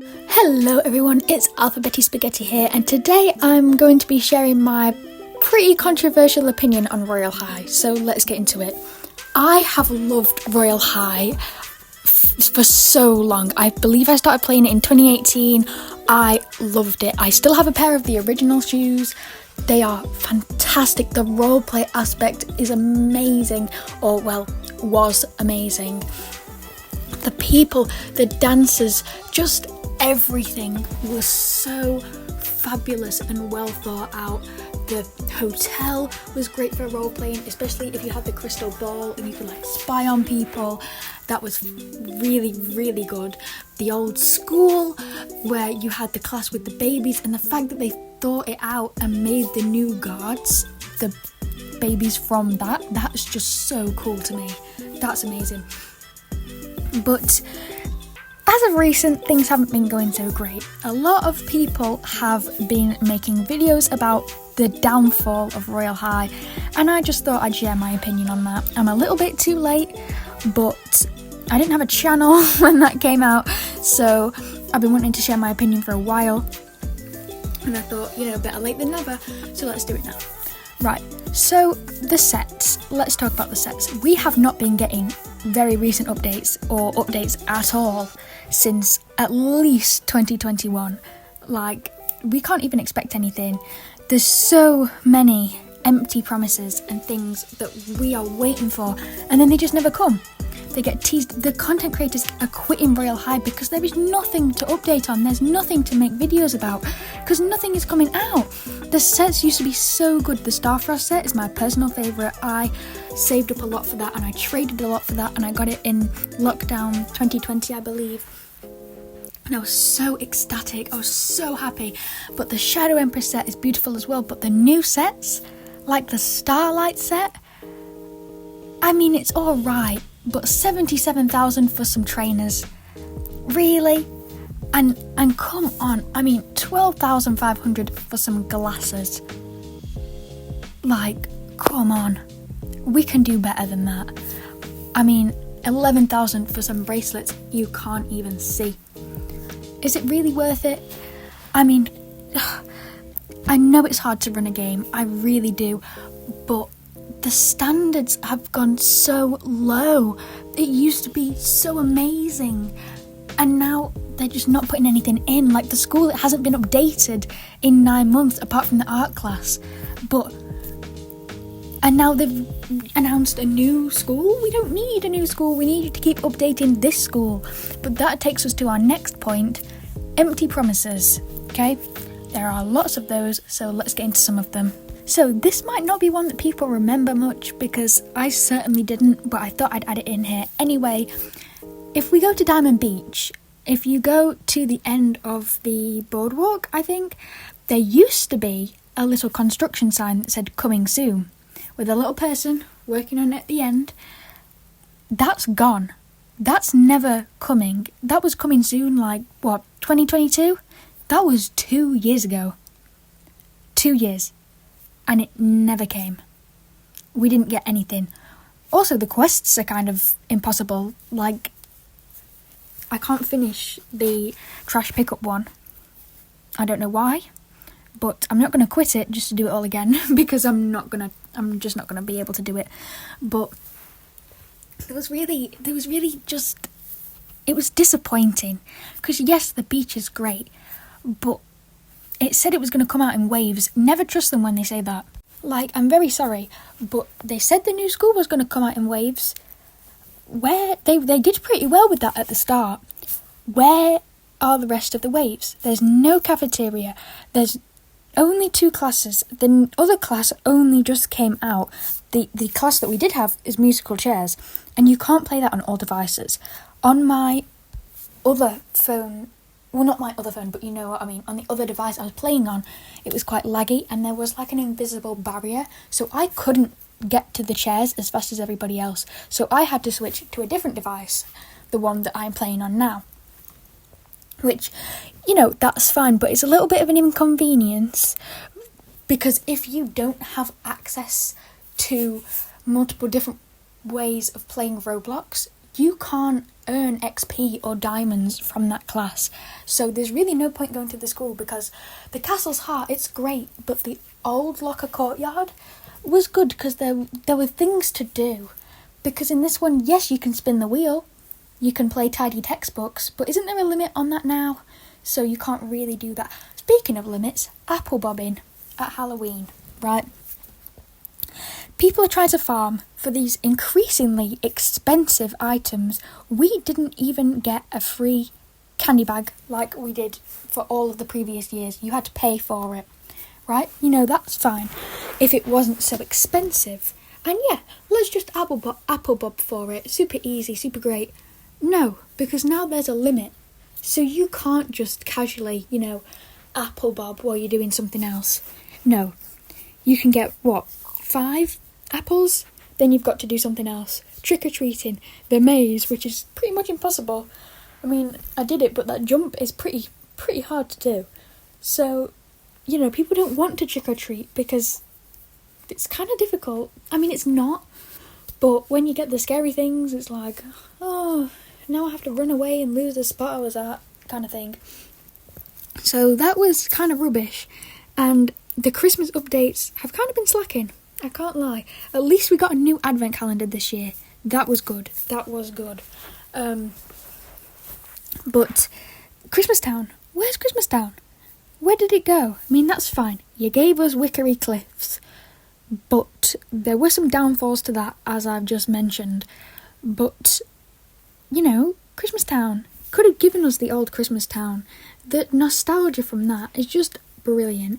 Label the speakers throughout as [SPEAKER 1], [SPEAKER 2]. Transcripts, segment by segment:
[SPEAKER 1] Hello everyone, it's Alphabetty Spaghetti here, and today I'm going to be sharing my pretty controversial opinion on Royale High, so let's get into it. I have loved Royale High for so long. I believe I started playing it in 2018. I loved it. I still have a pair of the original shoes. They are fantastic. The roleplay aspect is amazing, or well, was amazing. The people, the dancers, just everything was so fabulous and well thought out. The hotel was great for role playing, especially if you had the crystal ball and you could spy on people. That was really, really good. The old school where you had the class with the babies, and the fact that they thought it out and made the new guards the babies from that's just so cool to me. That's amazing. But as of recent, things haven't been going so great. A lot of people have been making videos about the downfall of Royale High, and I just thought I'd share my opinion on that. I'm a little bit too late, but I didn't have a channel when that came out, so I've been wanting to share my opinion for a while, and I thought, better late than never, so let's do it now. Right, so the sets. Let's talk about the sets. We have not been getting very recent updates or updates at all since at least 2021. We can't even expect anything. There's so many empty promises and things that we are waiting for, and then they just never come. They get teased. The content creators are quitting Royale High because there is nothing to update on. There's nothing to make videos about because nothing is coming out. The sets used to be so good. The Starfrost set is my personal favourite. I saved up a lot for that, and I traded a lot for that, and I got it in lockdown 2020, I believe. And I was so ecstatic. I was so happy. But the Shadow Empress set is beautiful as well. But the new sets, like the Starlight set, I mean, it's alright. But 77,000 for some trainers, really? And come on, I mean 12,500 for some glasses. Come on, we can do better than that. I mean 11,000 for some bracelets you can't even see. Is it really worth it? I mean, I know it's hard to run a game, I really do, but the standards have gone so low. It used to be so amazing, and now they're just not putting anything in. The school, it hasn't been updated in 9 months apart from the art class. And now they've announced a new school. We don't need a new school. We need to keep updating this school. But that takes us to our next point, empty promises. Okay, there are lots of those, so let's get into some of them. So this might not be one that people remember much, because I certainly didn't, but I thought I'd add it in here. Anyway, if we go to Diamond Beach, if you go to the end of the boardwalk, I think, there used to be a little construction sign that said coming soon, with a little person working on it at the end. That's gone. That's never coming. That was coming soon, 2022? That was 2 years ago. 2 years. And it never came. We didn't get anything. Also, the quests are kind of impossible. I can't finish the trash pickup one. I don't know why, but I'm not going to quit it just to do it all again, because I'm just not going to be able to do it. But it was disappointing, because yes, the beach is great, but it said it was going to come out in waves. Never trust them when they say that. I'm very sorry, but they said the new school was going to come out in waves. Where they did pretty well with that at the start. Where are the rest of the waves? There's no cafeteria. There's only 2 classes. The other class only just came out. The class that we did have is musical chairs, and you can't play that on all devices. On my other phone, well, not my other phone, but you know what I mean, on the other device I was playing on, it was quite laggy, and there was an invisible barrier, so I couldn't get to the chairs as fast as everybody else, so I had to switch to a different device, the one that I'm playing on now, which, that's fine, but it's a little bit of an inconvenience, because if you don't have access to multiple different ways of playing Roblox, you can't earn XP or diamonds from that class. So there's really no point going to the school, because the Castle's Heart, it's great, but the old locker courtyard was good because there were things to do. Because in this one, yes, you can spin the wheel, you can play tidy textbooks, but isn't there a limit on that now? So you can't really do that. Speaking of limits, apple bobbing at Halloween, right? People are trying to farm for these increasingly expensive items. We didn't even get a free candy bag like we did for all of the previous years. You had to pay for it, right? You know, that's fine if it wasn't so expensive. And yeah, let's just apple bob for it. Super easy, super great. No, because now there's a limit. So you can't just casually, apple bob while you're doing something else. No. You can get, 5 apples? Then you've got to do something else. Trick-or-treating. The maze, which is pretty much impossible. I mean, I did it, but that jump is pretty hard to do. So, people don't want to trick-or-treat because it's kind of difficult. I mean, it's not. But when you get the scary things, it's like, oh, now I have to run away and lose the spot I was at, kind of thing. So that was kind of rubbish. And the Christmas updates have kind of been slacking. I can't lie. At least we got a new advent calendar this year. That was good. But Christmas Town. Where's Christmas Town? Where did it go? I mean, that's fine. You gave us Wickery Cliffs. But there were some downfalls to that, as I've just mentioned. But, Christmas Town could have given us the old Christmas Town. The nostalgia from that is just brilliant.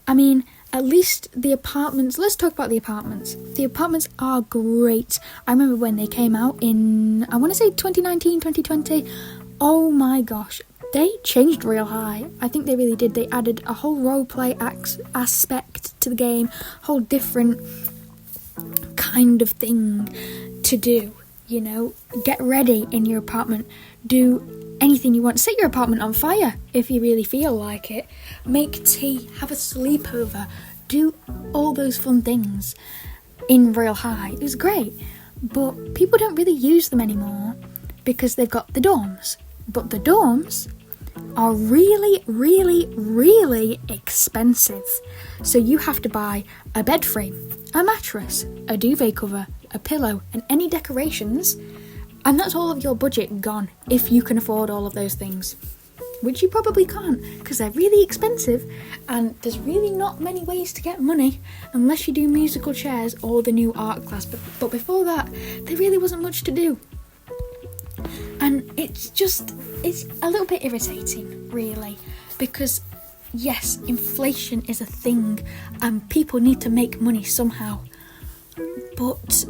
[SPEAKER 1] I mean, at least the apartments, let's talk about the apartments. The apartments are great. I remember when they came out in, I want to say 2019, 2020. Oh my gosh, they changed Royale High. I think they really did. They added a whole roleplay aspect to the game, whole different kind of thing to do. Get ready in your apartment. Do anything you want. Set your apartment on fire if you really feel like it. Make tea, have a sleepover, do all those fun things in Royale High. It was great, but people don't really use them anymore because they've got the dorms. But the dorms are really, really, really expensive. So you have to buy a bed frame, a mattress, a duvet cover, a pillow, and any decorations. And that's all of your budget gone if you can afford all of those things. Which you probably can't, because they're really expensive, and there's really not many ways to get money unless you do musical chairs or the new art class. But before that, there really wasn't much to do. And it's a little bit irritating, really, because yes, inflation is a thing and people need to make money somehow. But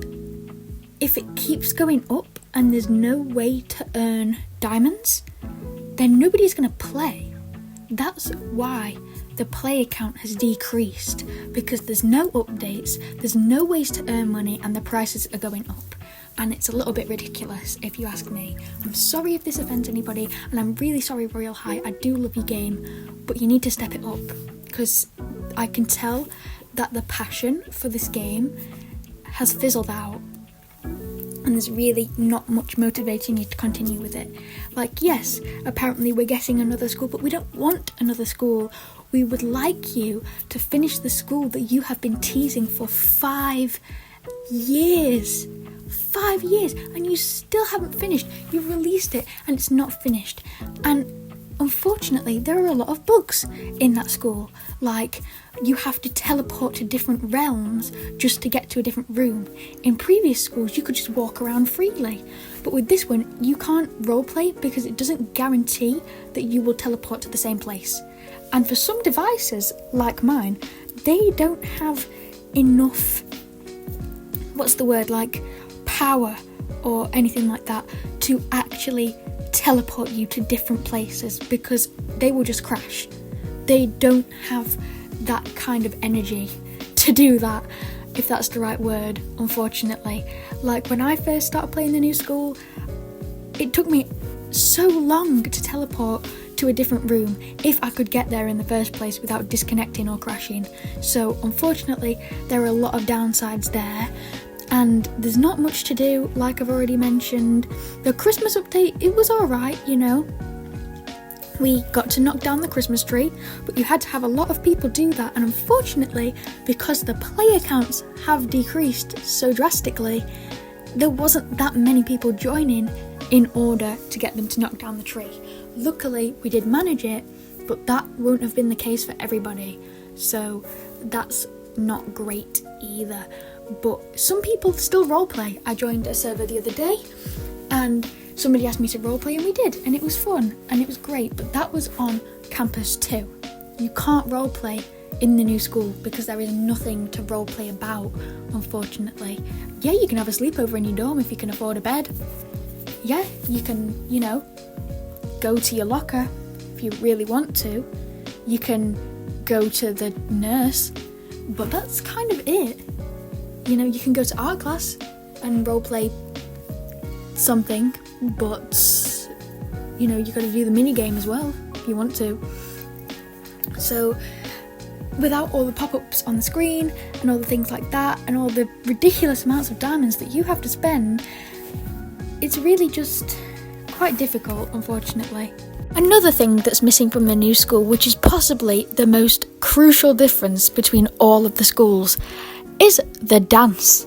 [SPEAKER 1] if it keeps going up and there's no way to earn diamonds, then nobody's going to play. That's why the player count has decreased, because there's no updates, there's no ways to earn money, and the prices are going up. And it's a little bit ridiculous, if you ask me. I'm sorry if this offends anybody, and I'm really sorry, Royale High. I do love your game, but you need to step it up, because I can tell that the passion for this game has fizzled out. And there's really not much motivating you to continue with it. Like, yes, apparently we're getting another school, but we don't want another school. We would like you to finish the school that you have been teasing for 5 years. 5 years, and you still haven't finished. You've released it, and it's not finished. And unfortunately, there are a lot of bugs in that school. Like, you have to teleport to different realms just to get to a different room. In previous schools, you could just walk around freely. But with this one, you can't roleplay because it doesn't guarantee that you will teleport to the same place. And for some devices, like mine, they don't have enough, power or anything like that to actually teleport you to different places, because they will just crash. They don't have that kind of energy to do that, if that's the right word, unfortunately. Like, when I first started playing the new school, it took me so long to teleport to a different room if I could get there in the first place without disconnecting or crashing. So unfortunately, there are a lot of downsides there. and there's not much to do, like I've already mentioned. The Christmas update, it was alright, you know. We got to knock down the Christmas tree, but you had to have a lot of people do that, and unfortunately, because the player counts have decreased so drastically, there wasn't that many people joining in order to get them to knock down the tree. Luckily, we did manage it, but that won't have been the case for everybody, so that's not great either. But some people still roleplay. I joined a server the other day, and somebody asked me to roleplay, and we did, and it was fun, and it was great, but that was on Campus 2. You can't roleplay in the new school because there is nothing to roleplay about, unfortunately. Yeah, you can have a sleepover in your dorm if you can afford a bed. Yeah, you can, you know, go to your locker if you really want to. You can go to the nurse, but that's kind of it. You know, you can go to art class and roleplay something, but you know, you got to do the mini game as well if you want to. So without all the pop-ups on the screen and all the things like that and all the ridiculous amounts of diamonds that you have to spend, it's really just quite difficult, unfortunately. Another thing that's missing from the new school, which is possibly the most crucial difference between all of the schools, is the dance.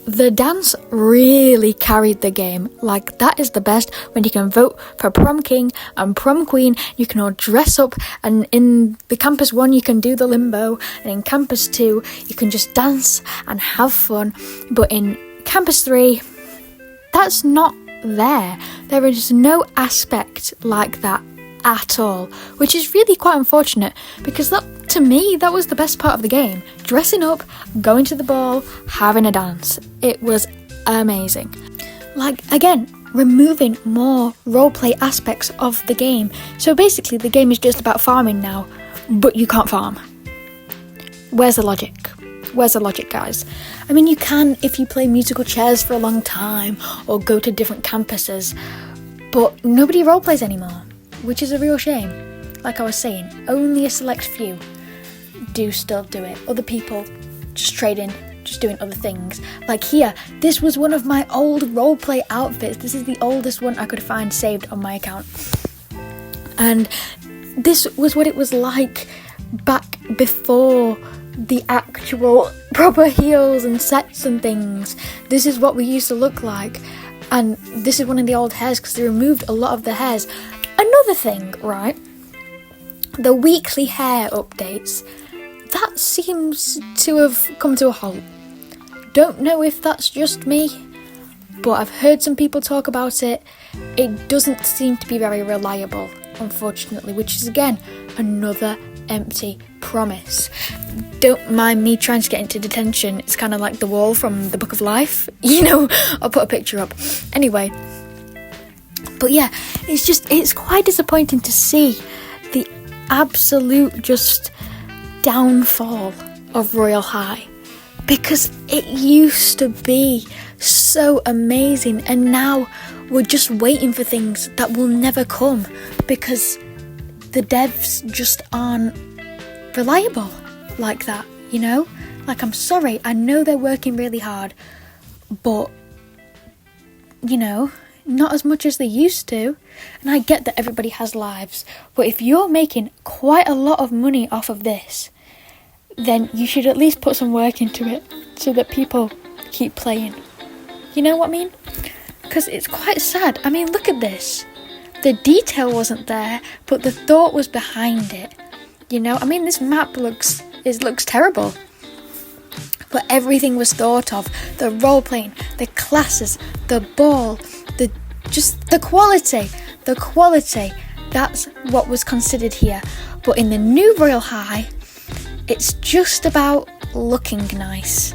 [SPEAKER 1] The dance really carried the game. Like, that is the best when you can vote for prom king and prom queen. You can all dress up, and in the campus 1 you can do the limbo, and in campus 2 you can just dance and have fun. But in campus 3, that's not there. There is no aspect like that at all, which is really quite unfortunate, because that, to me, that was the best part of the game. Dressing up, going to the ball, having a dance. It was amazing. Like, again, removing more roleplay aspects of the game. So basically the game is just about farming now, but you can't farm. Where's the logic? Where's the logic, guys? I mean, you can if you play musical chairs for a long time or go to different campuses, but nobody roleplays anymore, which is a real shame. Like I was saying, only a select few do still do it. Other people just trading, just doing other things. Like here, this was one of my old roleplay outfits. This is the oldest one I could find saved on my account. And this was what it was like back before the actual proper heels and sets and things. This is what we used to look like. And this is one of the old hairs because they removed a lot of the hairs. Another thing, right? The weekly hair updates. That seems to have come to a halt. Don't know if that's just me, but I've heard some people talk about it. It doesn't seem to be very reliable, unfortunately, which is again another empty promise. Don't mind me trying to get into detention. It's kind of like the wall from the Book of Life. You know, I'll put a picture up. Anyway, but yeah, it's quite disappointing to see the absolute just downfall of Royale High, because it used to be so amazing, and now we're just waiting for things that will never come because the devs just aren't reliable like that, you know? Like, I'm sorry, I know they're working really hard, but, you know, not as much as they used to. And I get that everybody has lives, but if you're making quite a lot of money off of this, then you should at least put some work into it so that people keep playing. You know what I mean? Because it's quite sad. I mean, look at this. The detail wasn't there, but the thought was behind it. You know, I mean, this map looks terrible, but everything was thought of. The role playing, the classes, the ball, the quality. That's what was considered here. But in the new Royale High, it's just about looking nice.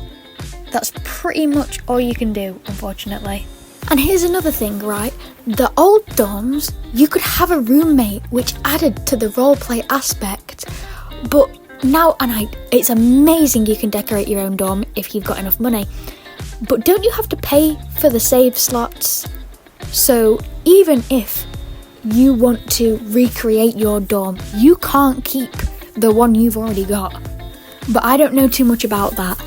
[SPEAKER 1] That's pretty much all you can do, unfortunately. And here's another thing, right? The old dorms, you could have a roommate, which added to the roleplay aspect. But now, it's amazing you can decorate your own dorm if you've got enough money. But don't you have to pay for the save slots? So even if you want to recreate your dorm, you can't keep the one you've already got. But I don't know too much about that.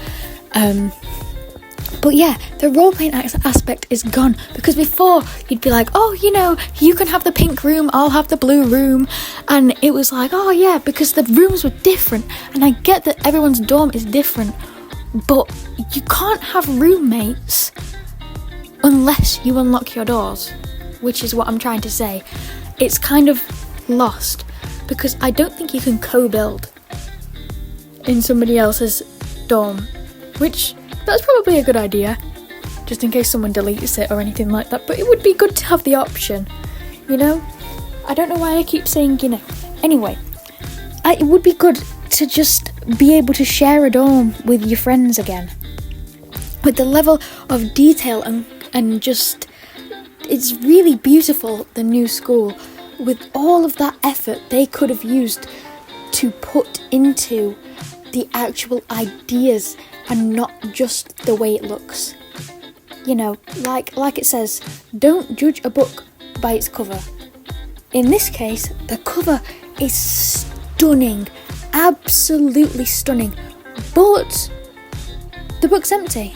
[SPEAKER 1] But yeah, the role-playing aspect is gone, because before you'd be like, oh, you know, you can have the pink room, I'll have the blue room, and it was like, oh yeah, because the rooms were different, and I get that everyone's dorm is different, but you can't have roommates unless you unlock your doors, which is what I'm trying to say. It's kind of lost, because I don't think you can co-build in somebody else's dorm, which that's probably a good idea, just in case someone deletes it or anything like that, but it would be good to have the option, you know? I don't know why I keep saying, you know. Anyway, it would be good to just be able to share a dorm with your friends again. With the level of detail and just, it's really beautiful, the new school, with all of that effort they could have used to put into the actual ideas and not just the way it looks. You know, like it says, don't judge a book by its cover. In this case, the cover is stunning, absolutely stunning, but the book's empty.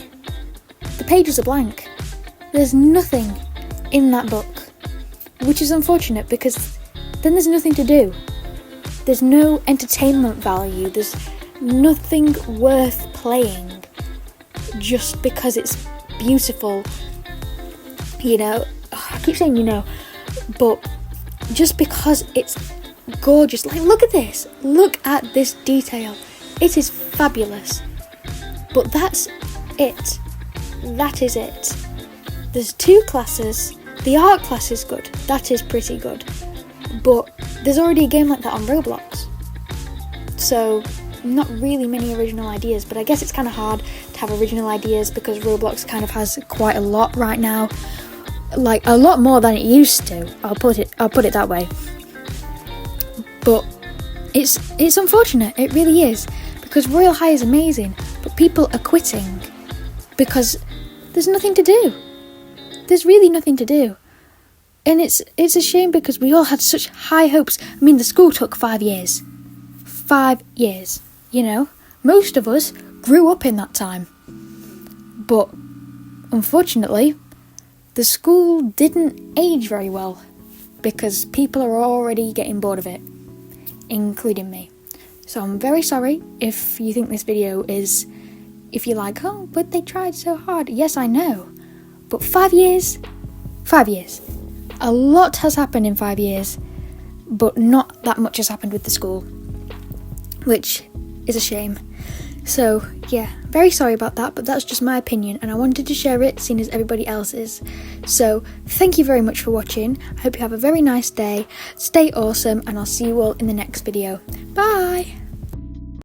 [SPEAKER 1] The pages are blank. There's nothing in that book, which is unfortunate, because then there's nothing to do. There's no entertainment value, there's nothing worth playing just because it's beautiful, you know. I keep saying you know, but just because it's gorgeous. Like, look at this, look at this detail, it is fabulous. But that's it, that is it. There's 2 classes. The art class is good, that is pretty good, but there's already a game like that on Roblox, so not really many original ideas. But I guess it's kind of hard to have original ideas because Roblox kind of has quite a lot right now, like a lot more than it used to. I'll put it that way. But it's unfortunate, it really is, because Royale High is amazing, but people are quitting because there's nothing to do. There's really nothing to do. And it's a shame, because we all had such high hopes. I mean, the school took 5 years. 5 years, you know. Most of us grew up in that time. But unfortunately, the school didn't age very well, because people are already getting bored of it, including me. So I'm very sorry if you think this video is, if you're like, oh, but they tried so hard. Yes, I know. But 5 years? 5 years. A lot has happened in 5 years, but not that much has happened with the school, which is a shame. So, yeah, very sorry about that, but that's just my opinion, and I wanted to share it, seeing as everybody else is. So, thank you very much for watching. I hope you have a very nice day. Stay awesome, and I'll see you all in the next video. Bye!